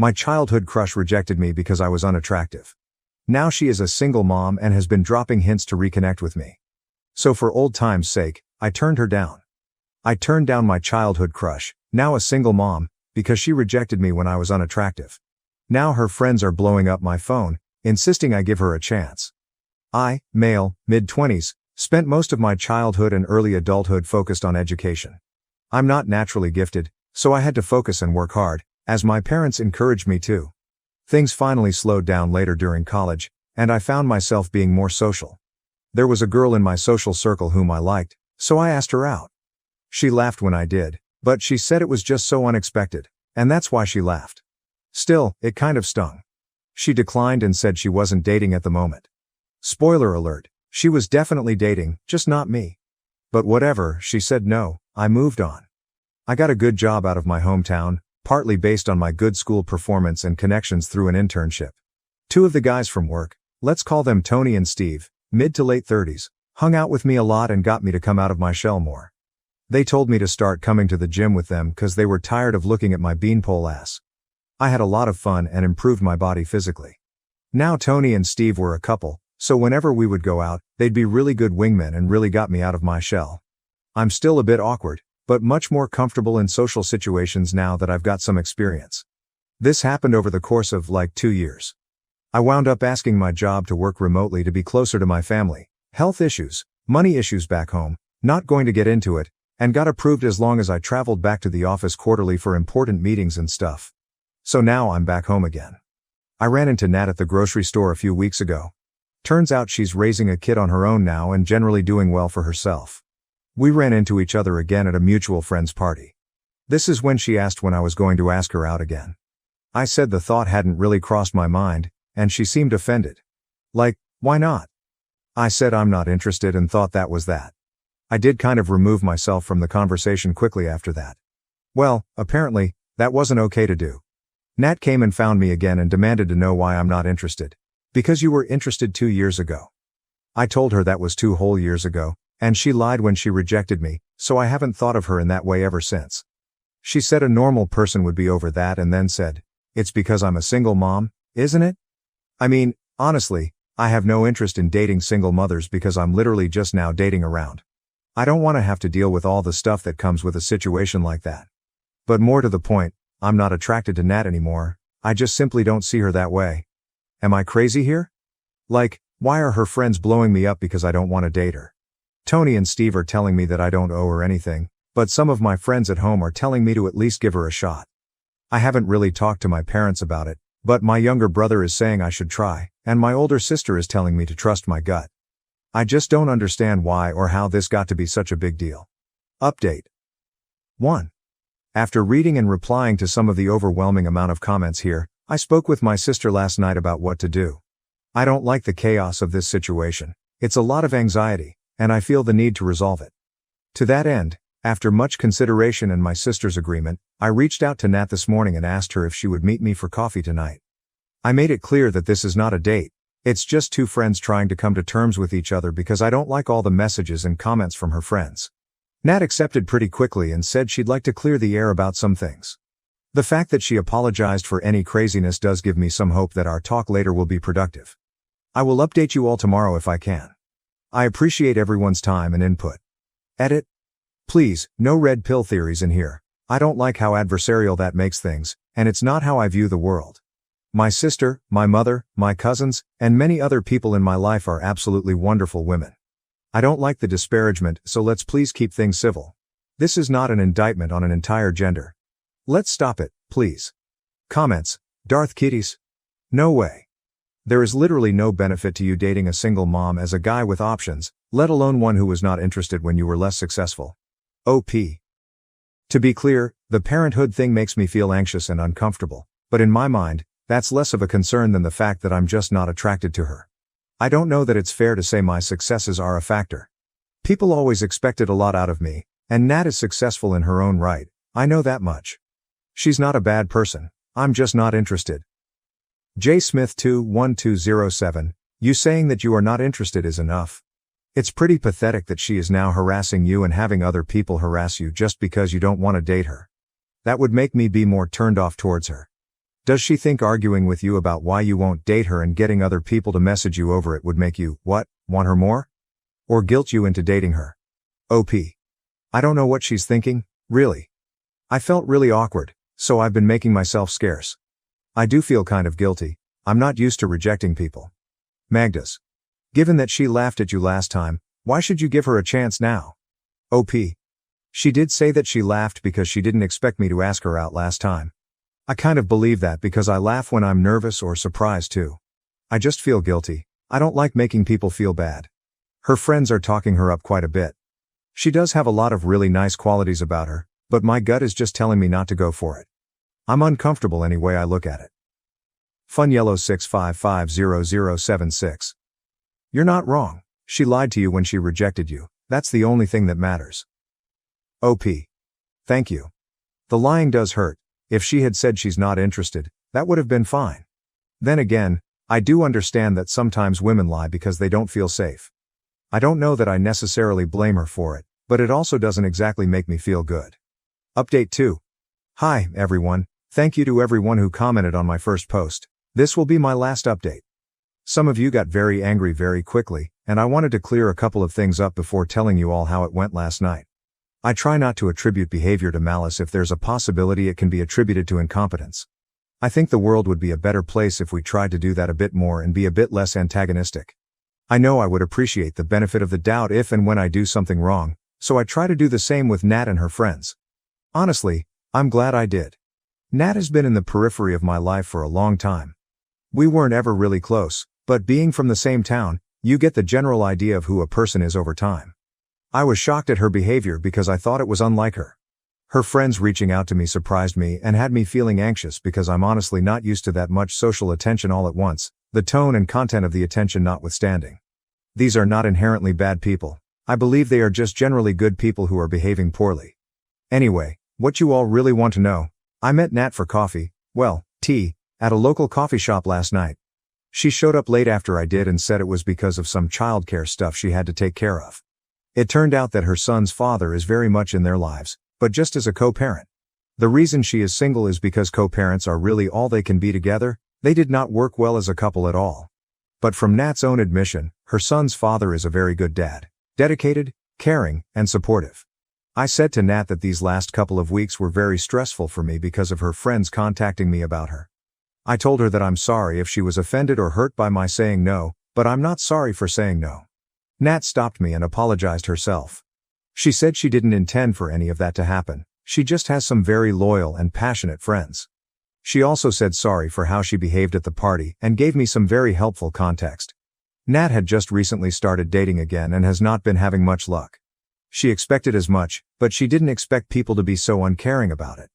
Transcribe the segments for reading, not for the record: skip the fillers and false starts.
My childhood crush rejected me because I was unattractive. Now she is a single mom and has been dropping hints to reconnect with me. So for old time's sake, I turned her down. I turned down my childhood crush, now a single mom, because she rejected me when I was unattractive. Now her friends are blowing up my phone, insisting I give her a chance. I, male, mid-20s, spent most of my childhood and early adulthood focused on education. I'm not naturally gifted, so I had to focus and work hard, as my parents encouraged me to. Things finally slowed down later during college, and I found myself being more social. There was a girl in my social circle whom I liked, so I asked her out. She laughed when I did, but she said it was just so unexpected, and that's why she laughed. Still, it kind of stung. She declined and said she wasn't dating at the moment. Spoiler alert, she was definitely dating, just not me. But whatever, she said no, I moved on. I got a good job out of my hometown, partly based on my good school performance and connections through an internship. Two of the guys from work, let's call them Tony and Steve, mid to late 30s, hung out with me a lot and got me to come out of my shell more. They told me to start coming to the gym with them because they were tired of looking at my beanpole ass. I had a lot of fun and improved my body physically. Now Tony and Steve were a couple, so whenever we would go out, they'd be really good wingmen and really got me out of my shell. I'm still a bit awkward, but much more comfortable in social situations now that I've got some experience. This happened over the course of like 2 years. I wound up asking my job to work remotely to be closer to my family, health issues, money issues back home, not going to get into it, and got approved as long as I traveled back to the office quarterly for important meetings and stuff. So now I'm back home again. I ran into Nat at the grocery store a few weeks ago. Turns out she's raising a kid on her own now and generally doing well for herself. We ran into each other again at a mutual friend's party. This is when she asked when I was going to ask her out again. I said the thought hadn't really crossed my mind, and she seemed offended. Like, why not? I said I'm not interested and thought that was that. I did kind of remove myself from the conversation quickly after that. Well, apparently, that wasn't okay to do. Nat came and found me again and demanded to know why I'm not interested. Because you were interested 2 years ago. I told her that was 2 whole years ago, and she lied when she rejected me, so I haven't thought of her in that way ever since. She said a normal person would be over that and then said, "It's because I'm a single mom, isn't it?" I mean, honestly, I have no interest in dating single mothers because I'm literally just now dating around. I don't want to have to deal with all the stuff that comes with a situation like that. But more to the point, I'm not attracted to Nat anymore, I just simply don't see her that way. Am I crazy here? Like, why are her friends blowing me up because I don't want to date her? Tony and Steve are telling me that I don't owe her anything, but some of my friends at home are telling me to at least give her a shot. I haven't really talked to my parents about it, but my younger brother is saying I should try, and my older sister is telling me to trust my gut. I just don't understand why or how this got to be such a big deal. Update 1. After reading and replying to some of the overwhelming amount of comments here, I spoke with my sister last night about what to do. I don't like the chaos of this situation. It's a lot of anxiety, and I feel the need to resolve it. To that end, after much consideration and my sister's agreement, I reached out to Nat this morning and asked her if she would meet me for coffee tonight. I made it clear that this is not a date, it's just 2 friends trying to come to terms with each other because I don't like all the messages and comments from her friends. Nat accepted pretty quickly and said she'd like to clear the air about some things. The fact that she apologized for any craziness does give me some hope that our talk later will be productive. I will update you all tomorrow if I can. I appreciate everyone's time and input. Edit. Please, no red pill theories in here. I don't like how adversarial that makes things, and it's not how I view the world. My sister, my mother, my cousins, and many other people in my life are absolutely wonderful women. I don't like the disparagement, so let's please keep things civil. This is not an indictment on an entire gender. Let's stop it, please. Comments. Darth Kitties? No way. There is literally no benefit to you dating a single mom as a guy with options, let alone one who was not interested when you were less successful. OP. To be clear, the parenthood thing makes me feel anxious and uncomfortable, but in my mind, that's less of a concern than the fact that I'm just not attracted to her. I don't know that it's fair to say my successes are a factor. People always expected a lot out of me, and Nat is successful in her own right, I know that much. She's not a bad person, I'm just not interested. J. Smith 21207, you saying that you are not interested is enough. It's pretty pathetic that she is now harassing you and having other people harass you just because you don't want to date her. That would make me be more turned off towards her. Does she think arguing with you about why you won't date her and getting other people to message you over it would make you, what, want her more? Or guilt you into dating her? OP. I don't know what she's thinking, really. I felt really awkward, so I've been making myself scarce. I do feel kind of guilty. I'm not used to rejecting people. Magdas. Given that she laughed at you last time, why should you give her a chance now? OP. She did say that she laughed because she didn't expect me to ask her out last time. I kind of believe that because I laugh when I'm nervous or surprised too. I just feel guilty. I don't like making people feel bad. Her friends are talking her up quite a bit. She does have a lot of really nice qualities about her, but my gut is just telling me not to go for it. I'm uncomfortable any way I look at it. Fun Yellow 6550076. You're not wrong. She lied to you when she rejected you. That's the only thing that matters. OP. Thank you. The lying does hurt. If she had said she's not interested, that would have been fine. Then again, I do understand that sometimes women lie because they don't feel safe. I don't know that I necessarily blame her for it, but it also doesn't exactly make me feel good. Update 2. Hi, everyone. Thank you to everyone who commented on my first post. This will be my last update. Some of you got very angry very quickly, and I wanted to clear a couple of things up before telling you all how it went last night. I try not to attribute behavior to malice if there's a possibility it can be attributed to incompetence. I think the world would be a better place if we tried to do that a bit more and be a bit less antagonistic. I know I would appreciate the benefit of the doubt if and when I do something wrong, so I try to do the same with Nat and her friends. Honestly, I'm glad I did. Nat has been in the periphery of my life for a long time. We weren't ever really close, but being from the same town, you get the general idea of who a person is over time. I was shocked at her behavior because I thought it was unlike her. Her friends reaching out to me surprised me and had me feeling anxious because I'm honestly not used to that much social attention all at once, the tone and content of the attention notwithstanding. These are not inherently bad people. I believe they are just generally good people who are behaving poorly. Anyway, what you all really want to know, I met Nat for coffee, well, tea, at a local coffee shop last night. She showed up late after I did and said it was because of some childcare stuff she had to take care of. It turned out that her son's father is very much in their lives, but just as a co-parent. The reason she is single is because co-parents are really all they can be together. They did not work well as a couple at all. But from Nat's own admission, her son's father is a very good dad. Dedicated, caring, and supportive. I said to Nat that these last couple of weeks were very stressful for me because of her friends contacting me about her. I told her that I'm sorry if she was offended or hurt by my saying no, but I'm not sorry for saying no. Nat stopped me and apologized herself. She said she didn't intend for any of that to happen. She just has some very loyal and passionate friends. She also said sorry for how she behaved at the party and gave me some very helpful context. Nat had just recently started dating again and has not been having much luck. She expected as much, but she didn't expect people to be so uncaring about it.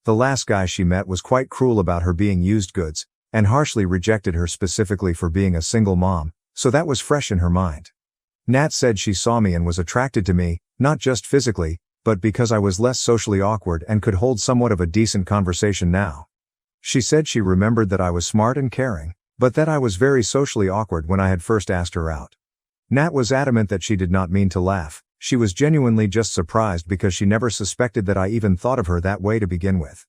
The last guy she met was quite cruel about her being used goods, and harshly rejected her specifically for being a single mom, so that was fresh in her mind. Nat said she saw me and was attracted to me, not just physically, but because I was less socially awkward and could hold somewhat of a decent conversation now. She said she remembered that I was smart and caring, but that I was very socially awkward when I had first asked her out. Nat was adamant that she did not mean to laugh. She was genuinely just surprised because she never suspected that I even thought of her that way to begin with.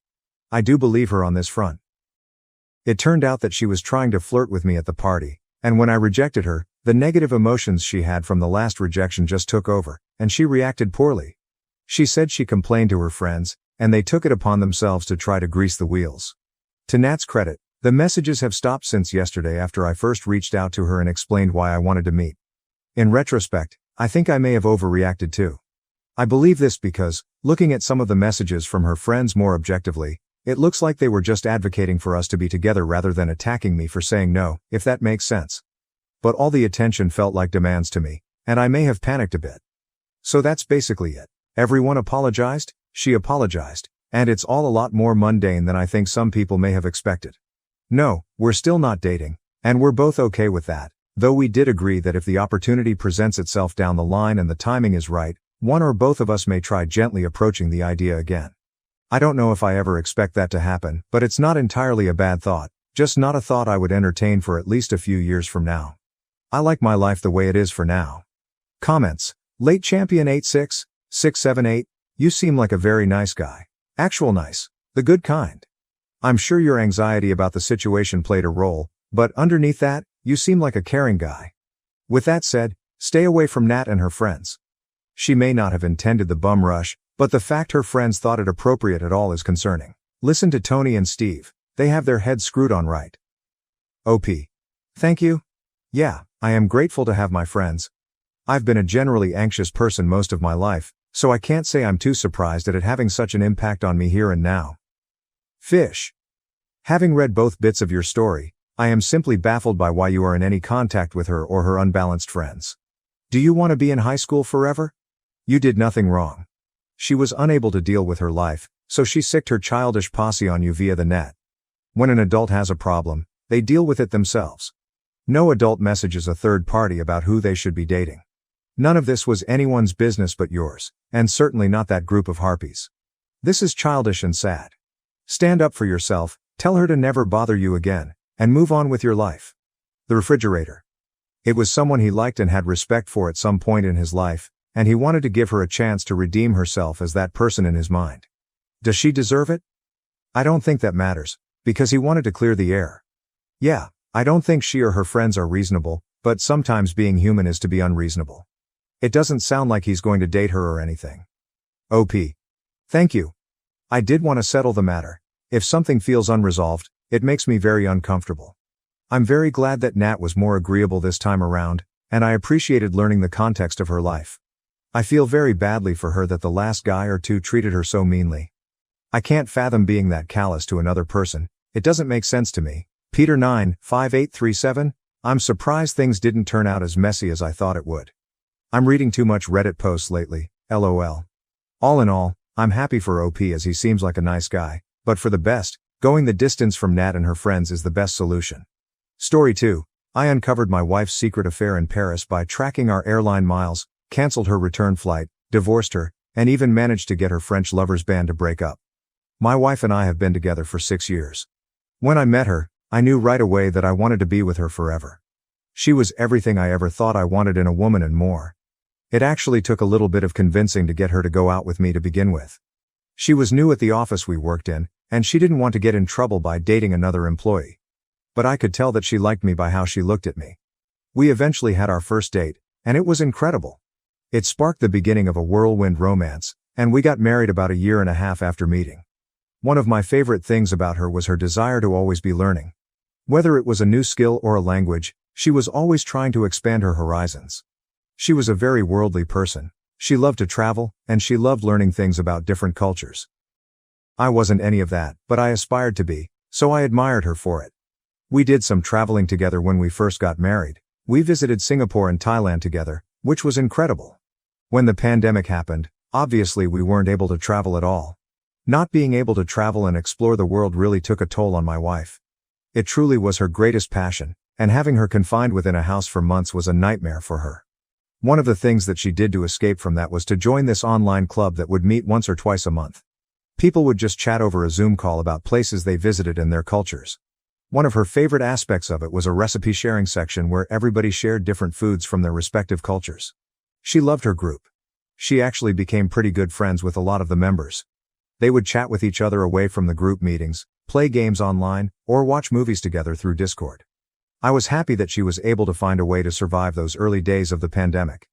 I do believe her on this front. It turned out that she was trying to flirt with me at the party, and when I rejected her, the negative emotions she had from the last rejection just took over, and she reacted poorly. She said she complained to her friends, and they took it upon themselves to try to grease the wheels. To Nat's credit, the messages have stopped since yesterday after I first reached out to her and explained why I wanted to meet. In retrospect, I think I may have overreacted too. I believe this because, looking at some of the messages from her friends more objectively, it looks like they were just advocating for us to be together rather than attacking me for saying no, if that makes sense. But all the attention felt like demands to me, and I may have panicked a bit. So that's basically it. Everyone apologized, she apologized, and it's all a lot more mundane than I think some people may have expected. No, we're still not dating, and we're both okay with that, though we did agree that if the opportunity presents itself down the line and the timing is right, one or both of us may try gently approaching the idea again. I don't know if I ever expect that to happen, but it's not entirely a bad thought, just not a thought I would entertain for at least a few years from now. I like my life the way it is for now. Comments. Late Champion 86678, you seem like a very nice guy. Actual nice. The good kind. I'm sure your anxiety about the situation played a role, but underneath that, you seem like a caring guy. With that said, stay away from Nat and her friends. She may not have intended the bum rush, but the fact her friends thought it appropriate at all is concerning. Listen to Tony and Steve, they have their heads screwed on right. OP. Thank you. Yeah, I am grateful to have my friends. I've been a generally anxious person most of my life, so I can't say I'm too surprised at it having such an impact on me here and now. Fish. Having read both bits of your story, I am simply baffled by why you are in any contact with her or her unbalanced friends. Do you want to be in high school forever? You did nothing wrong. She was unable to deal with her life, so she sicked her childish posse on you via the net. When an adult has a problem, they deal with it themselves. No adult messages a third party about who they should be dating. None of this was anyone's business but yours, and certainly not that group of harpies. This is childish and sad. Stand up for yourself, tell her to never bother you again, and move on with your life. The refrigerator. It was someone he liked and had respect for at some point in his life, and he wanted to give her a chance to redeem herself as that person in his mind. Does she deserve it? I don't think that matters, because he wanted to clear the air. Yeah, I don't think she or her friends are reasonable, but sometimes being human is to be unreasonable. It doesn't sound like he's going to date her or anything. OP. Thank you. I did want to settle the matter. If something feels unresolved, it makes me very uncomfortable. I'm very glad that Nat was more agreeable this time around, and I appreciated learning the context of her life. I feel very badly for her that the last guy or two treated her so meanly. I can't fathom being that callous to another person. It doesn't make sense to me. Peter 95837. I'm surprised things didn't turn out as messy as I thought it would. I'm reading too much Reddit posts lately, lol. All in all, I'm happy for OP as he seems like a nice guy, but for the best, going the distance from Nat and her friends is the best solution. Story 2. I uncovered my wife's secret affair in Paris by tracking our airline miles, cancelled her return flight, divorced her, and even managed to get her French lovers band to break up. My wife and I have been together for 6 years. When I met her, I knew right away that I wanted to be with her forever. She was everything I ever thought I wanted in a woman and more. It actually took a little bit of convincing to get her to go out with me to begin with. She was new at the office we worked in, and she didn't want to get in trouble by dating another employee. But I could tell that she liked me by how she looked at me. We eventually had our first date, and it was incredible. It sparked the beginning of a whirlwind romance, and we got married about a year and a half after meeting. One of my favorite things about her was her desire to always be learning. Whether it was a new skill or a language, she was always trying to expand her horizons. She was a very worldly person. She loved to travel, and she loved learning things about different cultures. I wasn't any of that, but I aspired to be, so I admired her for it. We did some traveling together when we first got married. We visited Singapore and Thailand together, which was incredible. When the pandemic happened, obviously we weren't able to travel at all. Not being able to travel and explore the world really took a toll on my wife. It truly was her greatest passion, and having her confined within a house for months was a nightmare for her. One of the things that she did to escape from that was to join this online club that would meet once or twice a month. People would just chat over a Zoom call about places they visited and their cultures. One of her favorite aspects of it was a recipe sharing section where everybody shared different foods from their respective cultures. She loved her group. She actually became pretty good friends with a lot of the members. They would chat with each other away from the group meetings, play games online, or watch movies together through Discord. I was happy that she was able to find a way to survive those early days of the pandemic.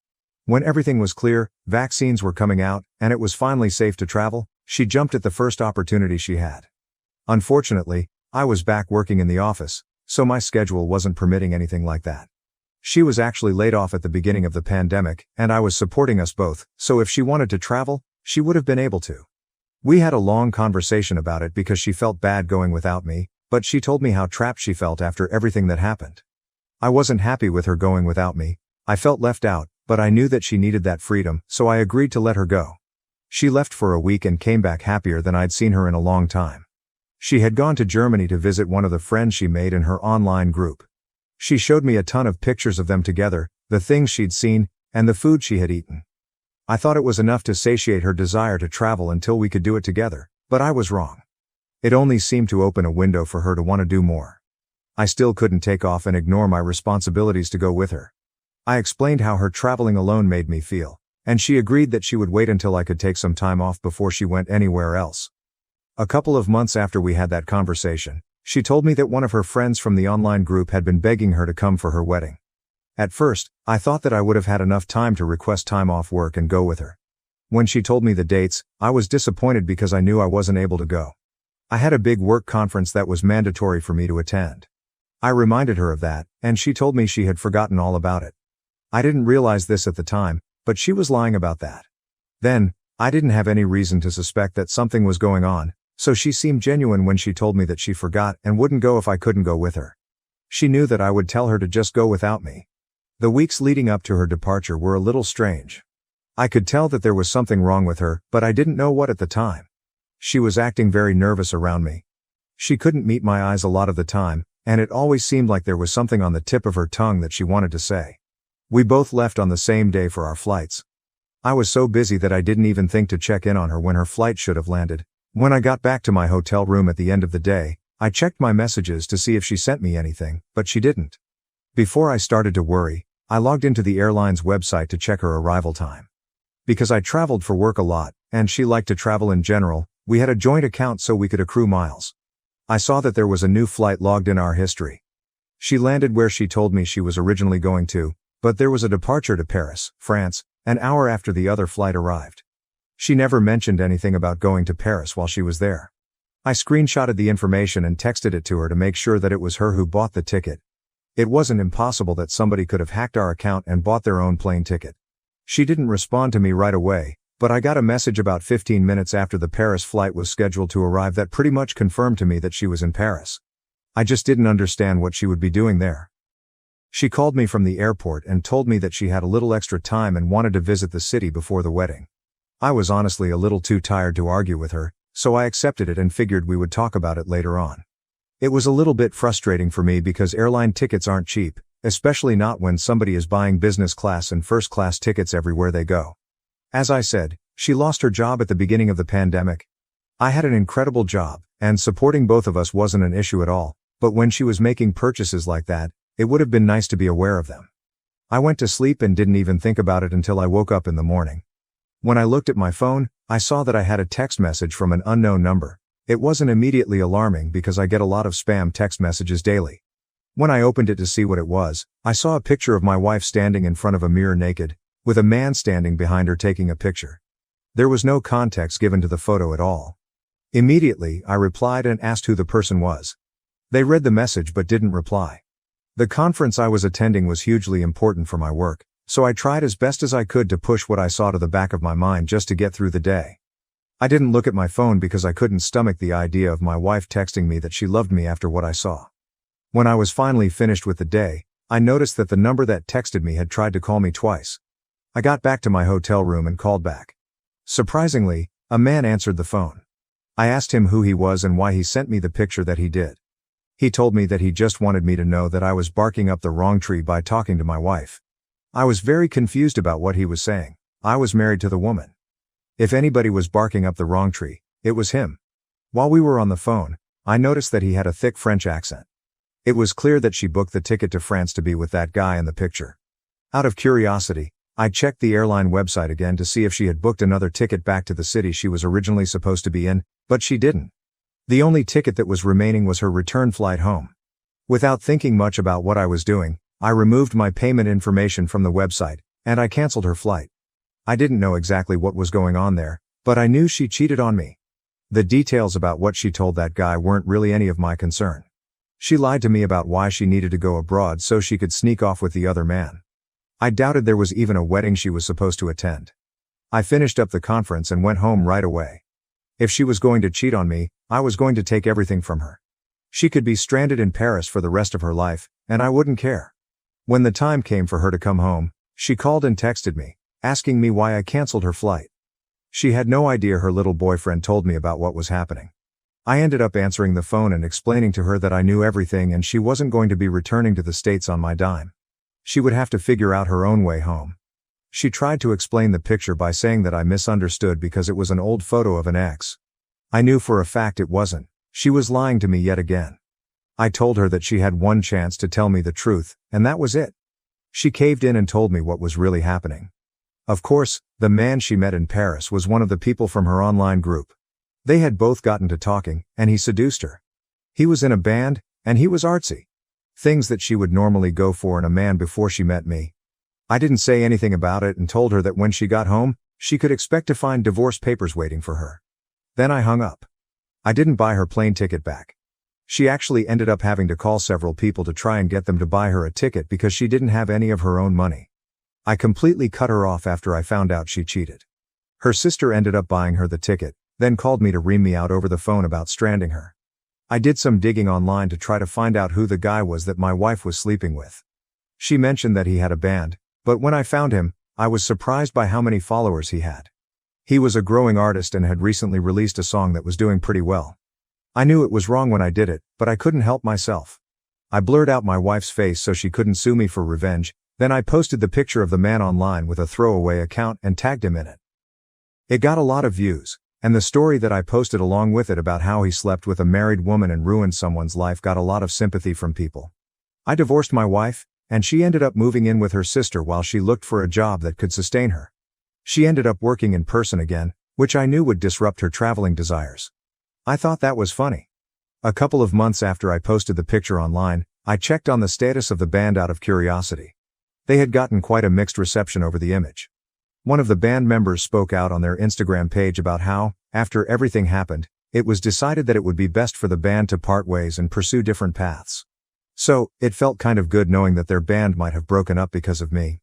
When everything was clear, vaccines were coming out, and it was finally safe to travel, she jumped at the first opportunity she had. Unfortunately, I was back working in the office, so my schedule wasn't permitting anything like that. She was actually laid off at the beginning of the pandemic, and I was supporting us both, so if she wanted to travel, she would have been able to. We had a long conversation about it because she felt bad going without me, but she told me how trapped she felt after everything that happened. I wasn't happy with her going without me. I felt left out, but I knew that she needed that freedom, so I agreed to let her go. She left for a week and came back happier than I'd seen her in a long time. She had gone to Germany to visit one of the friends she made in her online group. She showed me a ton of pictures of them together, the things she'd seen, and the food she had eaten. I thought it was enough to satiate her desire to travel until we could do it together, but I was wrong. It only seemed to open a window for her to want to do more. I still couldn't take off and ignore my responsibilities to go with her. I explained how her traveling alone made me feel, and she agreed that she would wait until I could take some time off before she went anywhere else. A couple of months after we had that conversation, she told me that one of her friends from the online group had been begging her to come for her wedding. At first, I thought that I would have had enough time to request time off work and go with her. When she told me the dates, I was disappointed because I knew I wasn't able to go. I had a big work conference that was mandatory for me to attend. I reminded her of that, and she told me she had forgotten all about it. I didn't realize this at the time, but she was lying about that. Then, I didn't have any reason to suspect that something was going on, so she seemed genuine when she told me that she forgot and wouldn't go if I couldn't go with her. She knew that I would tell her to just go without me. The weeks leading up to her departure were a little strange. I could tell that there was something wrong with her, but I didn't know what at the time. She was acting very nervous around me. She couldn't meet my eyes a lot of the time, and it always seemed like there was something on the tip of her tongue that she wanted to say. We both left on the same day for our flights. I was so busy that I didn't even think to check in on her when her flight should have landed. When I got back to my hotel room at the end of the day, I checked my messages to see if she sent me anything, but she didn't. Before I started to worry, I logged into the airline's website to check her arrival time. Because I traveled for work a lot, and she liked to travel in general, we had a joint account so we could accrue miles. I saw that there was a new flight logged in our history. She landed where she told me she was originally going to, but there was a departure to Paris, France, an hour after the other flight arrived. She never mentioned anything about going to Paris while she was there. I screenshotted the information and texted it to her to make sure that it was her who bought the ticket. It wasn't impossible that somebody could have hacked our account and bought their own plane ticket. She didn't respond to me right away, but I got a message about 15 minutes after the Paris flight was scheduled to arrive that pretty much confirmed to me that she was in Paris. I just didn't understand what she would be doing there. She called me from the airport and told me that she had a little extra time and wanted to visit the city before the wedding. I was honestly a little too tired to argue with her, so I accepted it and figured we would talk about it later on. It was a little bit frustrating for me because airline tickets aren't cheap, especially not when somebody is buying business class and first class tickets everywhere they go. As I said, she lost her job at the beginning of the pandemic. I had an incredible job, and supporting both of us wasn't an issue at all, but when she was making purchases like that, it would have been nice to be aware of them. I went to sleep and didn't even think about it until I woke up in the morning. When I looked at my phone, I saw that I had a text message from an unknown number. It wasn't immediately alarming because I get a lot of spam text messages daily. When I opened it to see what it was, I saw a picture of my wife standing in front of a mirror naked, with a man standing behind her taking a picture. There was no context given to the photo at all. Immediately, I replied and asked who the person was. They read the message but didn't reply. The conference I was attending was hugely important for my work, so I tried as best as I could to push what I saw to the back of my mind just to get through the day. I didn't look at my phone because I couldn't stomach the idea of my wife texting me that she loved me after what I saw. When I was finally finished with the day, I noticed that the number that texted me had tried to call me twice. I got back to my hotel room and called back. Surprisingly, a man answered the phone. I asked him who he was and why he sent me the picture that he did. He told me that he just wanted me to know that I was barking up the wrong tree by talking to my wife. I was very confused about what he was saying. I was married to the woman. If anybody was barking up the wrong tree, it was him. While we were on the phone, I noticed that he had a thick French accent. It was clear that she booked the ticket to France to be with that guy in the picture. Out of curiosity, I checked the airline website again to see if she had booked another ticket back to the city she was originally supposed to be in, but she didn't. The only ticket that was remaining was her return flight home. Without thinking much about what I was doing, I removed my payment information from the website, and I canceled her flight. I didn't know exactly what was going on there, but I knew she cheated on me. The details about what she told that guy weren't really any of my concern. She lied to me about why she needed to go abroad so she could sneak off with the other man. I doubted there was even a wedding she was supposed to attend. I finished up the conference and went home right away. If she was going to cheat on me, I was going to take everything from her. She could be stranded in Paris for the rest of her life, and I wouldn't care. When the time came for her to come home, she called and texted me, asking me why I canceled her flight. She had no idea her little boyfriend told me about what was happening. I ended up answering the phone and explaining to her that I knew everything and she wasn't going to be returning to the States on my dime. She would have to figure out her own way home. She tried to explain the picture by saying that I misunderstood because it was an old photo of an ex. I knew for a fact it wasn't. She was lying to me yet again. I told her that she had one chance to tell me the truth, and that was it. She caved in and told me what was really happening. Of course, the man she met in Paris was one of the people from her online group. They had both gotten to talking, and he seduced her. He was in a band, and he was artsy. Things that she would normally go for in a man before she met me. I didn't say anything about it and told her that when she got home, she could expect to find divorce papers waiting for her. Then I hung up. I didn't buy her plane ticket back. She actually ended up having to call several people to try and get them to buy her a ticket because she didn't have any of her own money. I completely cut her off after I found out she cheated. Her sister ended up buying her the ticket, then called me to ream me out over the phone about stranding her. I did some digging online to try to find out who the guy was that my wife was sleeping with. She mentioned that he had a band, but when I found him, I was surprised by how many followers he had. He was a growing artist and had recently released a song that was doing pretty well. I knew it was wrong when I did it, but I couldn't help myself. I blurred out my wife's face so she couldn't sue me for revenge, then I posted the picture of the man online with a throwaway account and tagged him in it. It got a lot of views, and the story that I posted along with it about how he slept with a married woman and ruined someone's life got a lot of sympathy from people. I divorced my wife, and she ended up moving in with her sister while she looked for a job that could sustain her. She ended up working in person again, which I knew would disrupt her traveling desires. I thought that was funny. A couple of months after I posted the picture online, I checked on the status of the band out of curiosity. They had gotten quite a mixed reception over the image. One of the band members spoke out on their Instagram page about how, after everything happened, it was decided that it would be best for the band to part ways and pursue different paths. So, it felt kind of good knowing that their band might have broken up because of me.